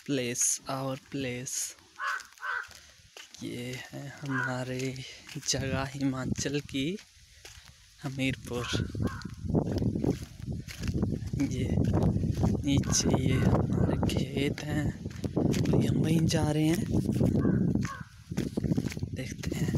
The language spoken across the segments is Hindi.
प्लेस आवर प्लेस, ये है हमारे जगह हिमाचल की हमीरपुर। ये नीचे ये हमारे खेत हैं, हम वहीं जा रहे हैं, देखते हैं।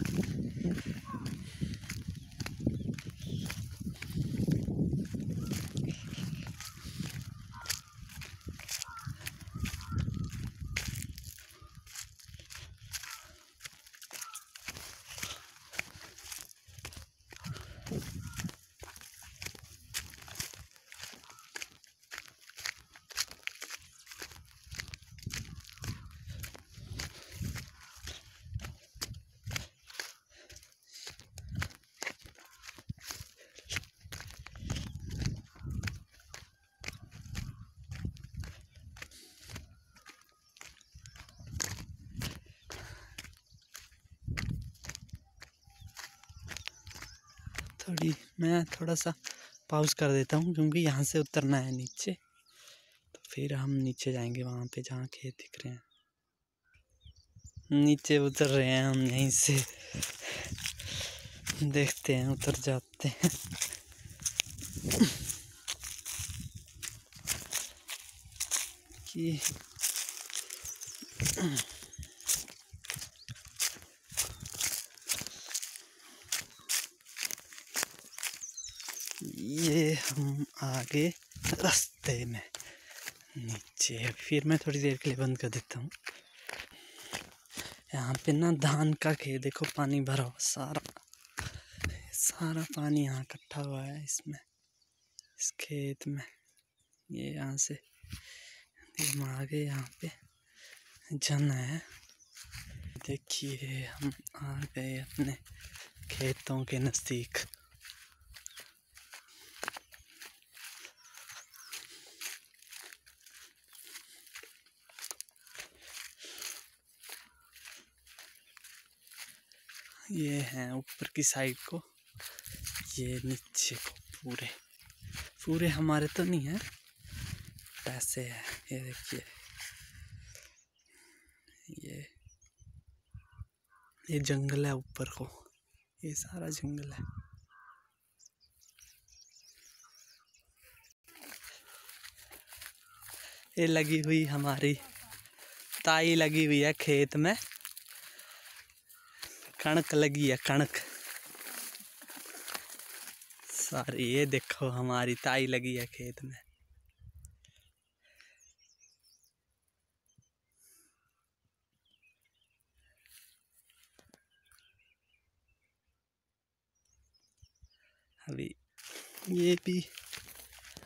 मैं थोड़ा सा पॉज कर देता हूँ क्योंकि यहाँ से उतरना है नीचे, तो फिर हम नीचे जाएंगे वहाँ पे जहाँ खेत दिख रहे हैं। नीचे उतर रहे हैं हम यहीं से, देखते हैं उतर जाते हैं। कि ये हम आगे रास्ते में नीचे, फिर मैं थोड़ी देर के लिए बंद कर देता हूँ। यहाँ पे ना धान का खेत, देखो पानी भरा हुआ सारा पानी यहाँ इकट्ठा हुआ है इसमें, इस खेत में। ये यहाँ से हम आगे यहाँ पे जन है, देखिए हम आ गए अपने खेतों के नज़दीक। ये हैं ऊपर की साइड को, ये नीचे को पूरे हमारे तो नहीं है, ऐसे है। ये देखिए ये जंगल है ऊपर को, ये सारा जंगल है। ये लगी हुई हमारी ताई लगी हुई है खेत में, कणक लगी है, कणक सारी। ये देखो हमारी ताई लगी है खेत में। अभी ये भी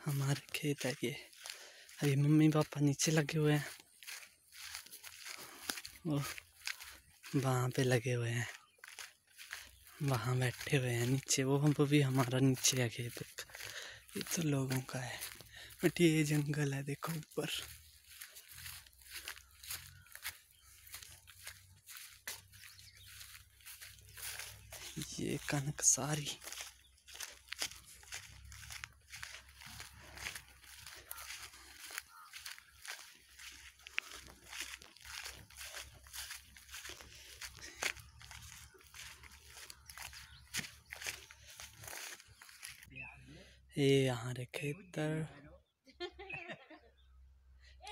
हमारे खेत है। ये अभी मम्मी पापा नीचे लगे हुए हैं, वो वहाँ पे लगे हुए हैं, वहाँ बैठे हुए हैं नीचे। वो भी हमारा नीचे है खेत, ये तो लोगों का है, बट ये जंगल है देखो ऊपर। ये कनक सारी ये यहाँ रे खेतर।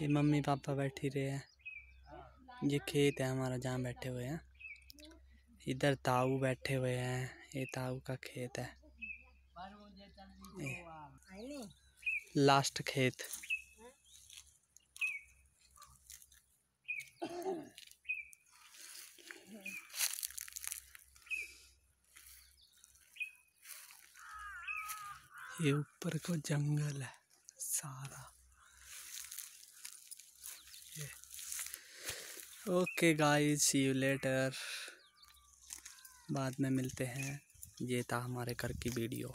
ये मम्मी पापा बैठी रहे हैं, ये खेत है हमारा जहाँ बैठे हुए हैं। इधर ताऊ बैठे हुए हैं, ये ताऊ का खेत है, लास्ट खेत। ये ऊपर को जंगल है सारा। Okay guys, see you later, बाद में मिलते हैं। ये था हमारे घर की वीडियो।